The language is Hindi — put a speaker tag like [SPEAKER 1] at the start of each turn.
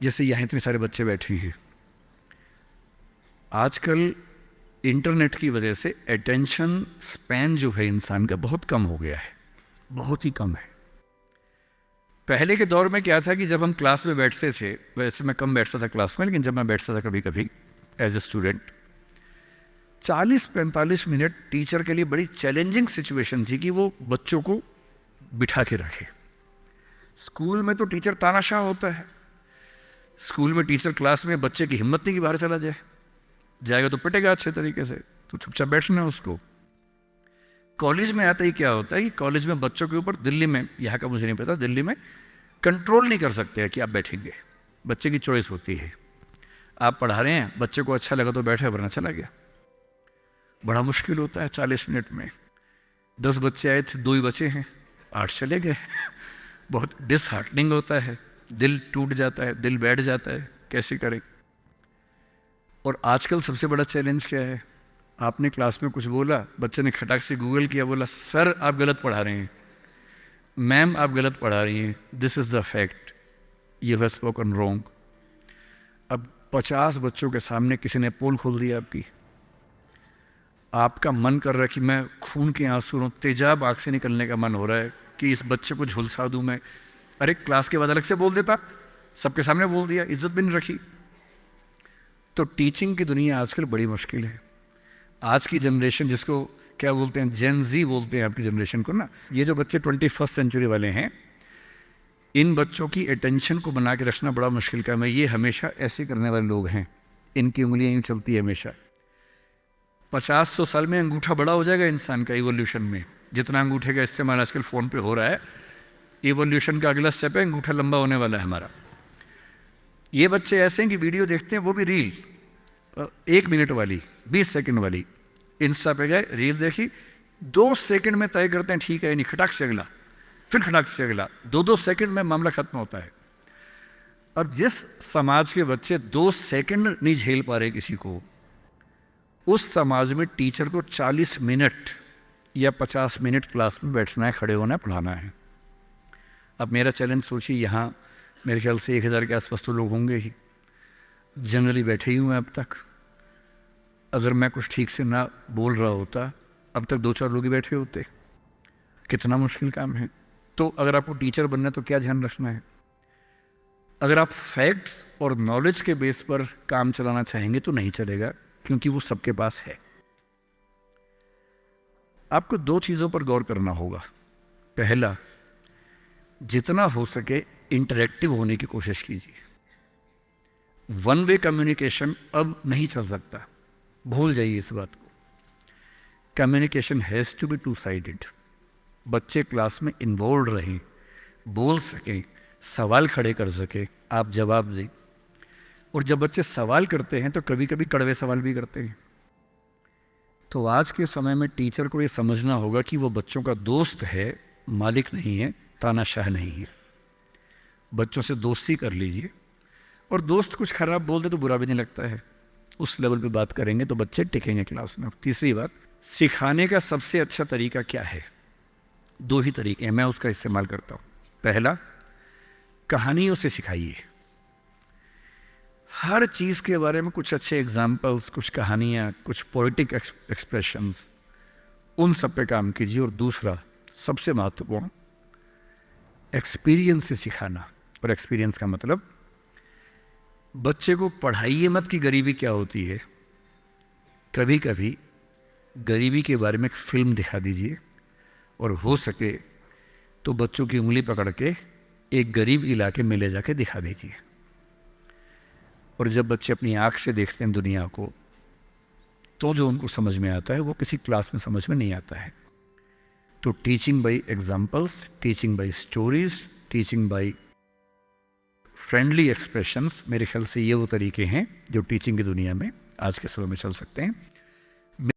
[SPEAKER 1] जैसे यहाँ इतने सारे बच्चे बैठे हैं, आजकल इंटरनेट की वजह से अटेंशन स्पैन जो है इंसान का बहुत कम हो गया है, बहुत ही कम है। पहले के दौर में क्या था कि जब हम क्लास में बैठते थे, वैसे मैं कम बैठता था क्लास में, लेकिन जब मैं बैठता था कभी कभी as a student, 40-45 minute teacher के लिए बड़ी चैलेंजिंग सिचुएशन थी कि वो बच्चों को बिठा के रखे। स्कूल में तो टीचर तानाशाह होता है, स्कूल में टीचर क्लास में बच्चे की हिम्मत नहीं कि बाहर चला जाए, जाएगा तो पिटेगा अच्छे तरीके से, तो चुपचाप बैठना है उसको। कॉलेज में आता ही क्या होता है कि कॉलेज में बच्चों के ऊपर, दिल्ली में, यहाँ का मुझे नहीं पता, दिल्ली में कंट्रोल नहीं कर सकते हैं कि आप बैठेंगे, बच्चे की चॉइस होती है। आप पढ़ा रहे हैं, बच्चे को अच्छा लगा तो बैठे, वरना चला गया। बड़ा मुश्किल होता है 40 मिनट में। 10 बच्चे आए थे, 2 ही बचे हैं, 8 चले गए। बहुत डिसहार्टनिंग होता है, दिल टूट जाता है, दिल बैठ जाता है, कैसे करें। और आजकल सबसे बड़ा चैलेंज क्या है, आपने क्लास में कुछ बोला, बच्चे ने खटाक से गूगल किया, बोला सर आप गलत पढ़ा रहे हैं, मैम आप गलत पढ़ा रही हैं, this is the fact, you have spoken wrong. अब 50 बच्चों के सामने किसी ने पोल खोल दिया आपकी, आपका मन कर रहा है कि मैं खून के आंसू रो, तेजाब आँख से निकलने का मन हो रहा है कि इस बच्चे को झुलसा दूं मैं। अरे क्लास के बाद अलग से बोल देता, सबके सामने बोल दिया, इज्जत भी नहीं रखी। तो टीचिंग की दुनिया आजकल बड़ी मुश्किल है। आज की जनरेशन, जिसको क्या बोलते हैं, जेन जी बोलते हैं आपकी जनरेशन को ना, ये जो बच्चे 21st सेंचुरी वाले हैं, इन बच्चों की अटेंशन को बना के रखना बड़ा मुश्किल काम है। ये हमेशा ऐसे करने वाले लोग हैं, इनकी उंगलियां यूँ चलती है हमेशा। 50-100 साल में अंगूठा बड़ा हो जाएगा इंसान का इवोल्यूशन में, जितना अंगूठे का इस्तेमाल आजकल फ़ोन पे हो रहा है, इवोल्यूशन का अगला स्टेप है, अंगूठा लंबा होने वाला है हमारा। ये बच्चे ऐसे हैं कि वीडियो देखते हैं, वो भी रील, 1 मिनट वाली, 20 सेकंड वाली, इंस्टा पे गए, रील देखी, 2 सेकंड में तय करते हैं ठीक है नहीं, खटाक से अगला, फिर खटाक से अगला, 2-2 सेकंड में मामला खत्म होता है। अब जिस समाज के बच्चे 2 सेकंड नहीं झेल पा रहे किसी को, उस समाज में टीचर को 40 मिनट या 50 मिनट क्लास में बैठना है, खड़े होना है, पढ़ाना है। अब मेरा चैलेंज सोचिए, यहाँ मेरे ख्याल से 1000 के आसपास तो लोग होंगे ही, जनरली बैठे ही हुए अब तक। अगर मैं कुछ ठीक से ना बोल रहा होता, अब तक 2-4 लोग ही बैठे होते। कितना मुश्किल काम है। तो अगर आपको टीचर बनना है तो क्या ध्यान रखना है, अगर आप फैक्ट्स और नॉलेज के बेस पर काम चलाना चाहेंगे तो नहीं चलेगा, क्योंकि वो सबके पास है। आपको 2 चीज़ों पर गौर करना होगा। पहला, जितना हो सके इंटरेक्टिव होने की कोशिश कीजिए। वन वे कम्युनिकेशन अब नहीं चल सकता, भूल जाइए इस बात को। Communication has to be 2 sided. बच्चे क्लास में इन्वॉल्व रहें, बोल सकें, सवाल खड़े कर सकें, आप जवाब दें। और जब बच्चे सवाल करते हैं तो कभी कभी कड़वे सवाल भी करते हैं। तो आज के समय में टीचर को ये समझना होगा कि वो बच्चों का दोस्त है, मालिक नहीं है, तानाशाह नहीं है। बच्चों से दोस्ती कर लीजिए, और दोस्त कुछ खराब बोल दे तो बुरा भी नहीं लगता है, उस लेवल पे बात करेंगे तो बच्चे टिकेंगे क्लास में। तीसरी बात, सिखाने का सबसे अच्छा तरीका क्या है? 2 ही तरीके हैं, मैं उसका इस्तेमाल करता हूँ। पहला, कहानियों से सिखाइए। हर चीज़ के बारे में कुछ अच्छे एग्जाम्पल्स, कुछ कहानियाँ, कुछ पोइटिक एक्सप्रेशंस, उन सब पे काम कीजिए। और दूसरा, सबसे महत्वपूर्ण, एक्सपीरियंस से सिखाना। और एक्सपीरियंस का मतलब, बच्चे को पढ़ाइए मत कि गरीबी क्या होती है। कभी कभी गरीबी के बारे में एक फिल्म दिखा दीजिए, और हो सके तो बच्चों की उंगली पकड़ के एक गरीब इलाके में ले जाके दिखा दीजिए। और जब बच्चे अपनी आँख से देखते हैं दुनिया को, तो जो उनको समझ में आता है वो किसी क्लास में समझ में नहीं आता है। तो teaching bye examples, teaching bye stories, teaching bye friendly expressions, मेरे ख्याल से ये वो तरीके हैं जो टीचिंग की दुनिया में आज के समय में चल सकते हैं।